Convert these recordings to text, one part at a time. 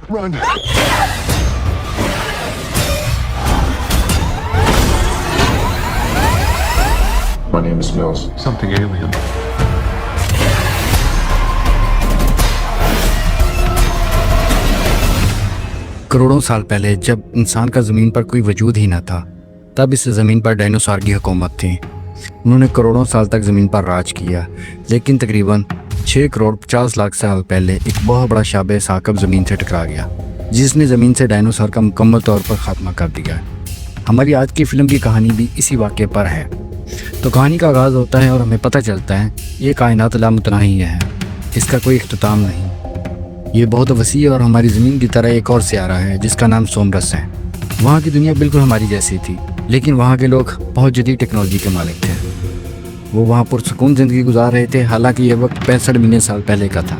Run. My name is Mills. Something alien. करोड़ों साल पहले जब इंसान का ज़मीन पर कोई वजूद ही न था, तब इस ज़मीन पर डायनासोर की हुकूमत थी। उन्होंने करोड़ों साल तक ज़मीन पर राज किया, लेकिन तकरीबन 6 करोड़ 50 लाख साल पहले एक बहुत बड़ा शाबे साकब ज़मीन से टकरा गया, जिसने ज़मीन से डायनासोर का मुकम्मल तौर पर ख़ात्मा कर दिया। हमारी आज की फ़िल्म की कहानी भी इसी वाक़े पर है। तो कहानी का आगाज़ होता है और हमें पता चलता है ये कायनात लामुतनाही है, इसका कोई इख्तिताम नहीं। ये बहुत वसी और हमारी ज़मीन की तरह एक और सियारा है जिसका नाम सोमरस है। वहाँ की दुनिया बिल्कुल हमारी जैसी थी, लेकिन वहाँ के लोग बहुत जदीद टेक्नोलॉजी के मालिक थे। वो वहाँ पुरसकून ज़िंदगी गुजार रहे थे, हालांकि ये वक्त 65 मिलियन साल पहले का था।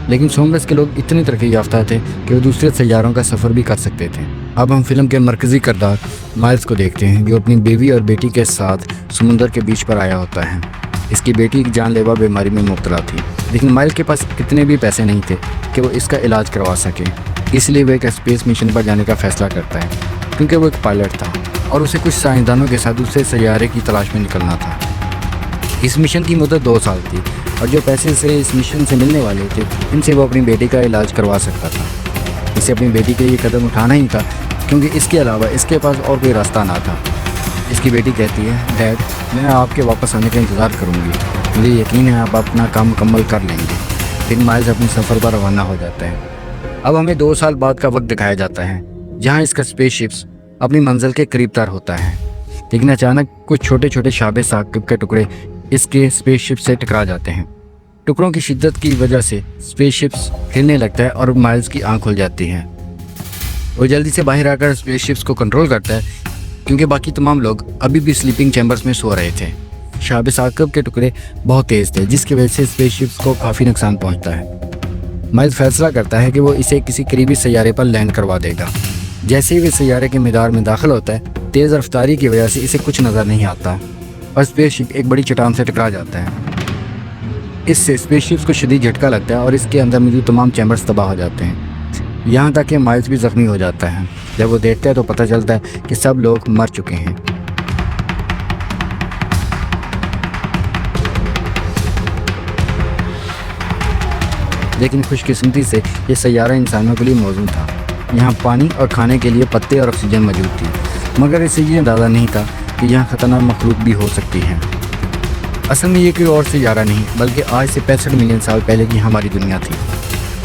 लेकिन सोमरस के लोग इतने तरक्की याफ्ता थे कि वो दूसरे सैयारों का सफ़र भी कर सकते थे। अब हम फिल्म के मरकज़ी किरदार माइल्स को देखते हैं, जो अपनी बीवी और बेटी के साथ समुंदर के बीच पर आया होता है। इसकी बेटी एक जानलेवा बीमारी में मुब्तला थी, लेकिन माइल्स के पास इतने भी पैसे नहीं थे कि वो इसका इलाज करवा सके। इसलिए वो एक स्पेस मिशन पर जाने का फ़ैसला करता है, क्योंकि वो एक पायलट था और उसे कुछ साइंसदानों के साथ दूसरे सैयारे की तलाश में निकलना था। इस मिशन की मुद्दत 2 साल थी और जो पैसे से इस मिशन से मिलने वाले थे, इनसे वो अपनी बेटी का इलाज करवा सकता था। इसे अपनी बेटी के लिए कदम उठाना ही था, क्योंकि इसके अलावा इसके पास और कोई रास्ता ना था। इसकी बेटी कहती है, डैड, मैं आपके वापस आने का इंतज़ार करूँगी, मुझे यकीन है आप अपना काम मुकम्मल कर लेंगे। फिर माइल्स अपने सफ़र पर रवाना हो जाता है। अब हमें 2 साल बाद का वक्त दिखाया जाता है, जहाँ इसका स्पेसशिप्स अपनी मंजिल के करीब तर होता है। लेकिन अचानक कुछ छोटे छोटे शाबे साकिब के टुकड़े इसके स्पेसशिप से टकरा जाते हैं। टुकड़ों की शिद्दत की वजह से स्पेसशिप्स हिलने लगता है और माइल्स की आँख खुल जाती है। वो जल्दी से बाहर आकर स्पेसशिप्स को कंट्रोल करता है, क्योंकि बाकी तमाम लोग अभी भी स्लीपिंग चैम्बर्स में सो रहे थे। शाबे साकिब के टुकड़े बहुत तेज़ थे, जिसकी वजह से स्पेसशिप्स को काफ़ी नुकसान पहुंचता है। माइल्स फैसला करता है कि वो इसे किसी करीबी सैयारे पर लैंड करवा देगा। जैसे ही वे सैयारे के मैदान में दाखिल होता है, तेज़ रफ्तारी की वजह से इसे कुछ नज़र नहीं आता और स्पेसशिप एक बड़ी चट्टान से टकरा जाता है। इससे स्पेसशिप्स को शदीद झटका लगता है और इसके अंदर मौजूद तमाम चैम्बर्स तबाह हो जाते हैं। यहाँ तक कि माइल्स भी ज़ख्मी हो जाता है। जब वो देखता है तो पता चलता है कि सब लोग मर चुके हैं। लेकिन खुशकिस्मती से ये सैयारा इंसानों के लिए मौजूद था। यहाँ पानी और खाने के लिए पत्ते और ऑक्सीजन मौजूद थी, मगर इसे ये अंदाज़ा नहीं था कि यहाँ ख़तरनाक मखलूक भी हो सकती है। असल में ये कोई और सैयारा नहीं, बल्कि आज से 65 मिलियन साल पहले की हमारी दुनिया थी,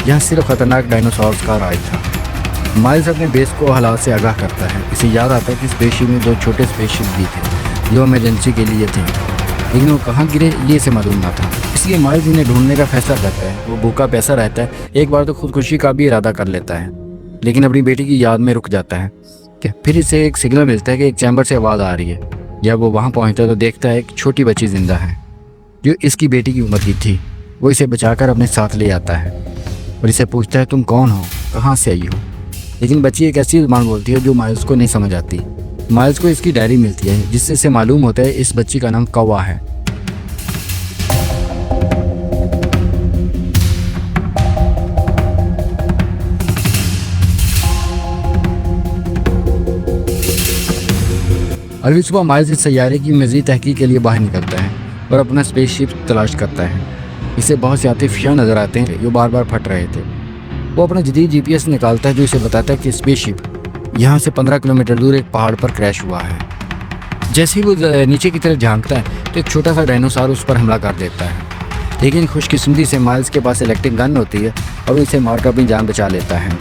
जहाँ सिर्फ ख़तरनाक डायनासोर्स का राज था। माइल्स अपने बेस को हालात से आगाह करता है। इसे याद आता है कि स्पेसशिप में 2 छोटे स्पेसशिप भी थे जो इमरजेंसी के लिए थे, लेकिन वो कहाँ गिरे ये इसे मालूम ना था। इसलिए माइल्स इन्हें ढूंढने का फैसला करता है। वो भूखा पैसा रहता है, एक बार तो खुदकुशी का भी इरादा कर लेता है, लेकिन अपनी बेटी की याद में रुक जाता है। कि फिर इसे एक सिग्नल मिलता है कि एक चैम्बर से आवाज़ आ रही है। जब वो वहाँ पहुँचता है तो देखता है एक छोटी बच्ची जिंदा है, जो इसकी बेटी की उम्र की थी। वो इसे बचाकर अपने साथ ले आता है और इसे पूछता है, तुम कौन हो, कहाँ से आई हो? लेकिन बच्ची एक ऐसी ज़ुबान बोलती है जो माइल्स को नहीं समझ आती। माइल्स को इसकी डायरी मिलती है, जिससे इसे मालूम होता है इस बच्ची का नाम कौवा है। अगली सुबह माइल्स इस सैयारे की मज़ीद तहकीक के लिए बाहर निकलता है और अपना स्पेसशिप तलाश करता है। इसे बहुत से आतिफिया नज़र आते हैं जो बार बार फट रहे थे। वो अपना जदीद GPS निकालता है, जो इसे बताता है कि स्पेसशिप यहाँ से 15 किलोमीटर दूर एक पहाड़ पर क्रैश हुआ है। जैसे ही वो नीचे की तरफ झांकता है तो एक छोटा सा डायनासोर उस पर हमला कर देता है, लेकिन खुशकिस्मती से माइल्स के पास इलेक्ट्रिक गन होती है और वो इसे मारकर अपनी जान बचा लेता है।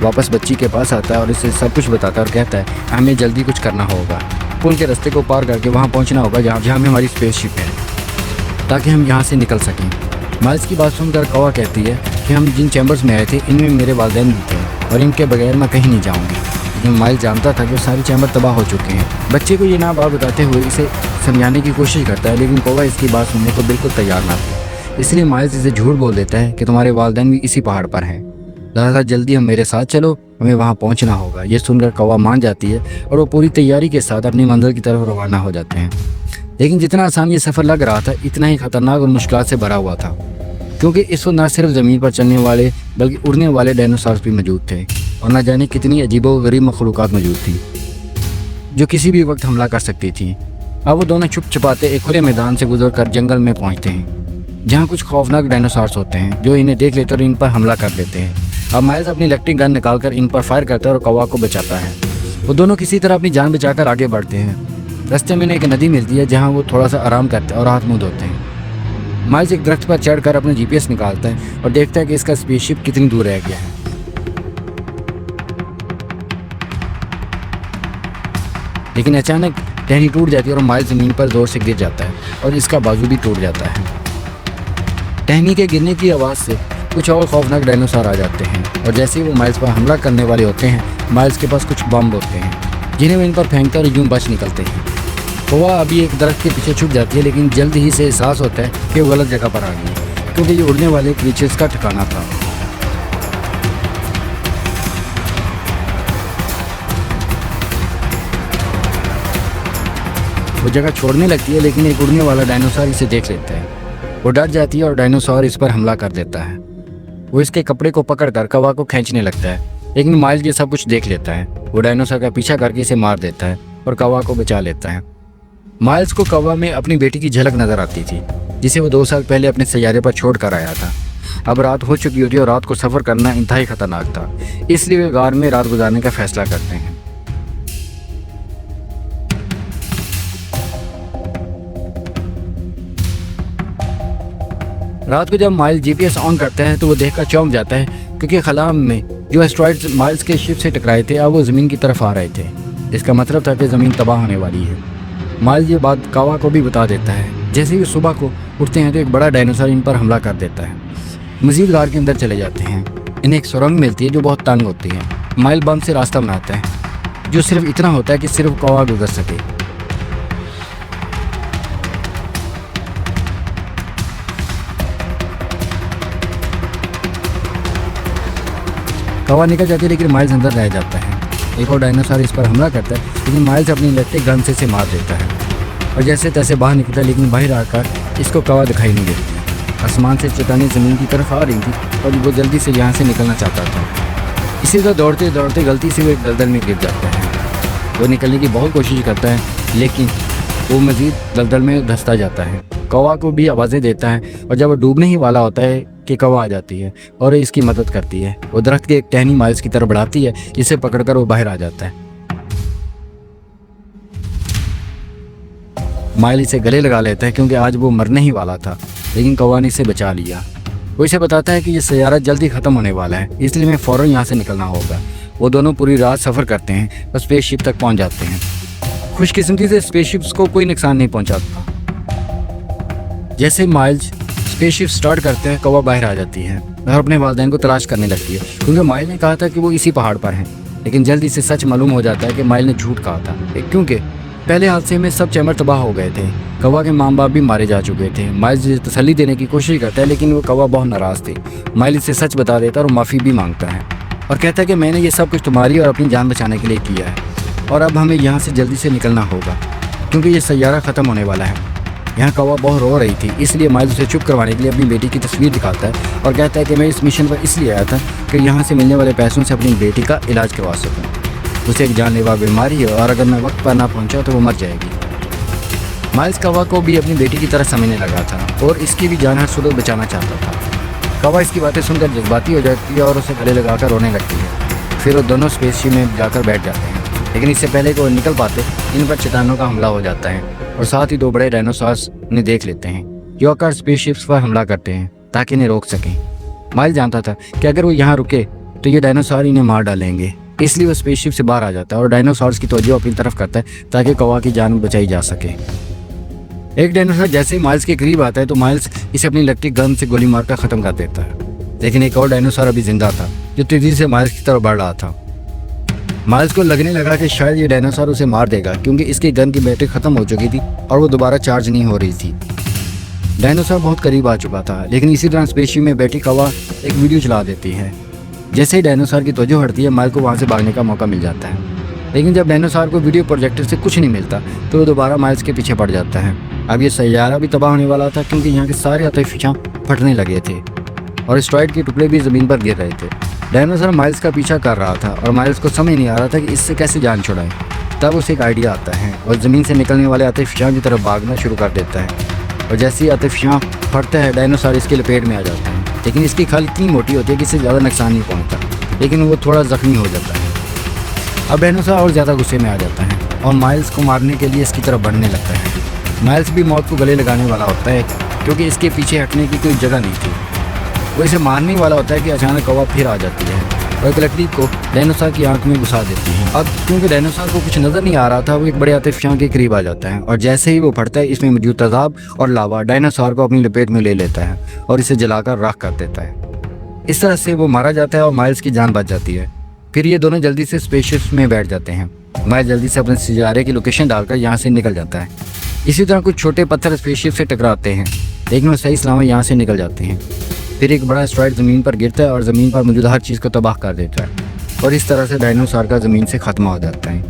वापस बच्ची के पास आता है और इसे सब कुछ बताता है और कहता है, हमें जल्दी कुछ करना होगा। पुल के रास्ते को पार करके वहाँ पहुँचना होगा जहाँ में हमारी स्पेसशिप है, ताकि हम यहाँ से निकल सकें। माइल्स की बात सुनकर कौवा कहती है कि हम जिन चैम्बर्स में आए थे इनमें मेरे वालिदैन भी थे और इनके बगैर मैं कहीं नहीं जाऊँगी। लेकिन माइल्स जानता था कि सारे चैम्बर तबाह हो चुके हैं। बच्चे को ये ना बात बताते हुए इसे समझाने की कोशिश करता है, लेकिन कौवा इसकी बात सुनने को बिल्कुल तैयार ना था। इसलिए माइल्स इसे झूठ बोल देता है कि तुम्हारे वालिदैन भी इसी पहाड़ पर हैं, लिहाजा जल्दी हम मेरे साथ चलो, हमें वहाँ पहुँचना होगा। ये सुनकर कौवा मान जाती है और वो पूरी तैयारी के साथ अपनी मंजिल की तरफ रवाना हो जाते हैं। लेकिन जितना आसान ये सफ़र लग रहा था, इतना ही ख़तरनाक और मुश्किल से भरा हुआ था। क्योंकि इस वक्त न सिर्फ ज़मीन पर चलने वाले बल्कि उड़ने वाले डायनासोर्स भी मौजूद थे और न जाने कितनी अजीबोगरीब मखलूक़ात मौजूद थी जो किसी भी वक्त हमला कर सकती थी। अब वो दोनों छुप छुपाते एक खुले मैदान से गुजर कर जंगल में पहुंचते हैं जहां कुछ खौफनाक डायनासोर्स होते हैं जो इन्हें देख लेते और इन पर हमला कर देते हैं। अब माइल्स अपनी इलेक्ट्रिक गन निकालकर इन पर फायर करता है और कौवा को बचाता है। वो दोनों किसी तरह अपनी जान बचाकर आगे बढ़ते हैं। रास्ते में एक नदी मिलती है जहाँ वो थोड़ा सा आराम करते हैं और हाथ मुँह धोते हैं। माइल्स एक दरख्त पर चढ़कर अपना GPS निकालता है और देखता है कि इसका स्पेसशिप कितनी दूर रह गया है। लेकिन अचानक टहनी टूट जाती है और माइल्स ज़मीन पर जोर से गिर जाता है और इसका बाजू भी टूट जाता है। टहनी के गिरने की आवाज़ से कुछ और खौफनाक डायनासोर आ जाते हैं और जैसे ही वो माइल्स पर हमला करने वाले होते हैं माइल्स के पास कुछ बम होते हैं जिन्हें वो इन पर फेंकते और यूं बच निकलते हैं। कौवा अभी एक दरख्त के पीछे छुप जाती है लेकिन जल्द ही से एहसास होता है कि वो गलत जगह पर आ गई है क्योंकि ये उड़ने वाले क्रीचर्स का ठिकाना था। वो जगह छोड़ने लगती है लेकिन एक उड़ने वाला डायनासोर इसे देख लेता है। वो डर जाती है और डायनासोर इस पर हमला कर देता है। वो इसके कपड़े को पकड़कर कौवा को खींचने लगता है लेकिन माइल्स ये सब कुछ देख लेता है। वो डायनासोर का पीछा करके इसे मार देता है और कौवा को बचा लेता है। माइल्स को कौवा में अपनी बेटी की झलक नजर आती थी जिसे वो 2 साल पहले अपने सैयारे पर छोड़ कर आया था। अब रात हो चुकी होती है और रात को सफ़र करना इंतहाई खतरनाक था, इसलिए वे गार में रात गुजारने का फैसला करते हैं। रात को जब माइल्स GPS ऑन करता है तो वो देखकर चौंक जाता है क्योंकि खला में जो एस्ट्रॉइड्स माइल्स के शिप से टकराए थे अब वो ज़मीन की तरफ आ रहे थे। इसका मतलब था कि ज़मीन तबाह होने वाली है। माइल्स ये बात कौवा को भी बता देता है। जैसे ही सुबह को उठते हैं तो एक बड़ा डायनासोर इन पर हमला कर देता है। मज़ीद गार के अंदर चले जाते हैं। इन्हें एक सुरंग मिलती है जो बहुत तंग होती है। माइल बम से रास्ता बनाता है जो सिर्फ इतना होता है कि सिर्फ कौवा गुजर सके। कौवा निकल जाती है लेकिन माइल्स अंदर रह जाता है। एक और डायनासोर इस पर हमला करता है लेकिन माइल्स अपनी इलेक्ट्रिक गन से इसे मार देता है और जैसे तैसे बाहर निकलता है लेकिन बाहर आकर इसको कौवा दिखाई नहीं देती। आसमान से चट्टानें ज़मीन की तरफ आ रही थी और वो जल्दी से यहाँ से निकलना चाहता था। इसी तरह दौड़ते दौड़ते गलती से वो एक दलदल में गिर जाता है। वो निकलने की बहुत कोशिश करता है लेकिन वो मज़ीद दलदल में धंसता जाता है। कौवा को भी आवाज़ें देता है और जब वो डूबने ही वाला होता है कि कौवा आ जाती है और इसकी मदद करती है। वो दरख्त के एक टहनी माइल्स की तरफ बढ़ाती है जिसे पकड़कर वो बाहर आ जाता है। माइल इसे गले लगा लेता है क्योंकि आज वो मरने ही वाला था लेकिन कौवा ने इसे बचा लिया। वो इसे बताता है कि ये सैयारा जल्दी ख़त्म होने वाला है इसलिए मैं फ़ौरन यहाँ से निकलना होगा। वो दोनों पूरी रात सफ़र करते हैं और स्पेसशिप तक पहुँच जाते हैं। खुशकिस्मती से स्पेसशिप्स को कोई नुकसान नहीं पहुँचाता। जैसे माइल्स स्पेसशिप स्टार्ट करते हैं कौवा बाहर आ जाती है और अपने वालिदैन को तलाश करने लगती है क्योंकि माइल ने कहा था कि वो इसी पहाड़ पर हैं। लेकिन जल्दी से सच मालूम हो जाता है कि माइल ने झूठ कहा था क्योंकि पहले हादसे में सब चैमर तबाह हो गए थे। कौवा के माँ बाप भी मारे जा चुके थे। माइल तसल्ली देने की कोशिश करता है लेकिन वो कौवा बहुत नाराज़ थे। माइल इसे सच बता देता है और माफ़ी भी मांगता है और कहता है कि मैंने ये सब कुछ तुम्हारी और अपनी जान बचाने के लिए किया है और अब हमें यहाँ से जल्दी से निकलना होगा क्योंकि ये सैयारा ख़त्म होने वाला है। यहाँ कौवा बहुत रो रही थी इसलिए माइल्स उसे चुप करवाने के लिए अपनी बेटी की तस्वीर दिखाता है और कहता है कि मैं इस मिशन पर इसलिए आया था कि यहाँ से मिलने वाले पैसों से अपनी बेटी का इलाज करवा सकूँ। उसे एक जानलेवा बीमारी है और अगर मैं वक्त पर ना पहुँचा तो वो मर जाएगी। माइल्स कौवा को भी अपनी बेटी की तरह समझने लगा था और इसकी भी जान हर सूरत बचाना चाहता था। कौवा इसकी बातें सुनकर जज्बाती हो जाती है और उसे गले लगाकर रोने लगती है। फिर वो दोनों स्पेसशिप में जाकर बैठ जाते हैं लेकिन इससे पहले कि वो निकल पाते इन पर चट्टानों का हमला हो जाता है और साथ ही 2 बड़े डायनासोर्स इन्हें देख लेते हैं जो आकर स्पेसशिप्स पर हमला करते हैं ताकि इन्हें रोक सकें। माइल जानता था कि अगर वो यहाँ रुके तो ये डायनासोर इन्हें मार डालेंगे, इसलिए वो स्पेसशिप से बाहर आ जाता है और डायनासोर्स की तवज्जो अपनी तरफ करता है ताकि कौवा की जान बचाई जा सके। एक डायनासोर जैसे ही माइल्स के करीब आता है तो माइल्स इसे अपनी इलेक्ट्रिक गन से गोली मारकर ख़त्म कर देता है। लेकिन एक और डायनासोर अभी जिंदा था जो तेज़ी से माइल्स की तरफ बढ़ रहा था। माइल्स को लगने लगा कि शायद ये डायनासोर उसे मार देगा क्योंकि इसकी गन की बैटरी ख़त्म हो चुकी थी और वो दोबारा चार्ज नहीं हो रही थी। डायनासोर बहुत करीब आ चुका था लेकिन इसी तरह स्पेसशिप में बैठी कौवा एक वीडियो चला देती है। जैसे ही डायनासोर की तवज्जो हटती है माइल को वहाँ से भागने का मौका मिल जाता है। लेकिन जब डायनासोर को वीडियो प्रोजेक्टर से कुछ नहीं मिलता तो वो दोबारा माइल्स के पीछे पड़ जाता है। अब ये सैयारा भी तबाह होने वाला था क्योंकि यहाँ के सारे आतिफिशां फटने लगे थे और एस्टेरॉयड के टुकड़े भी ज़मीन पर गिर रहे थे। डायनासोर माइल्स का पीछा कर रहा था और माइल्स को समझ नहीं आ रहा था कि इससे कैसे जान छुड़ाएं। तब उसे एक आइडिया आता है और ज़मीन से निकलने वाले आतिफिशां की तरफ भागना शुरू कर देता है और जैसे ही आतिफिशां फटता है डायनासोर इसके लपेट में आ जाता है। लेकिन इसकी खाल इतनी मोटी होती है कि इससे ज़्यादा नुकसान नहीं पहुँचता, लेकिन वो थोड़ा ज़ख्मी हो जाता है। अब डायनासोर और ज़्यादा गुस्से में आ जाता है और माइल्स को मारने के लिए इसकी तरफ बढ़ने लगता है। माइल्स भी मौत को गले लगाने वाला होता है क्योंकि इसके पीछे हटने की कोई जगह नहीं थी। वो इसे मारने वाला होता है कि अचानक हवा फिर आ जाती है और एक लकड़ी को डायनासोर की आंख में घुसा देती है। अब क्योंकि डायनासोर को कुछ नज़र नहीं आ रहा था वो एक बड़े आतिफिशां के करीब आ जाता है और जैसे ही वो फटता है इसमें मौजूद तेजाब और लावा डायनासोर को अपनी लपेट में ले लेता है और इसे जलाकर राख कर देता है। इस तरह से वो मारा जाता है और माइल्स की जान बच जाती है। फिर ये दोनों जल्दी से स्पेसशिप में बैठ जाते हैं। माइल्स जल्दी से अपने सितारे की लोकेशन डालकर यहाँ से निकल जाता है। इसी तरह कुछ छोटे पत्थर स्पेसशिप से टकराते हैं लेकिन वो सही सलामत यहाँ से निकल जाते हैं। फिर एक बड़ा एस्टेरॉयड ज़मीन पर गिरता है और ज़मीन पर मौजूद हर चीज़ को तबाह कर देता है और इस तरह से डायनासोर का ज़मीन से ख़त्म हो जाता है।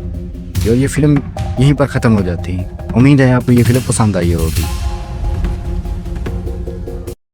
और ये फिल्म यहीं पर ख़त्म हो जाती है। उम्मीद है आपको ये फिल्म पसंद आई होगी।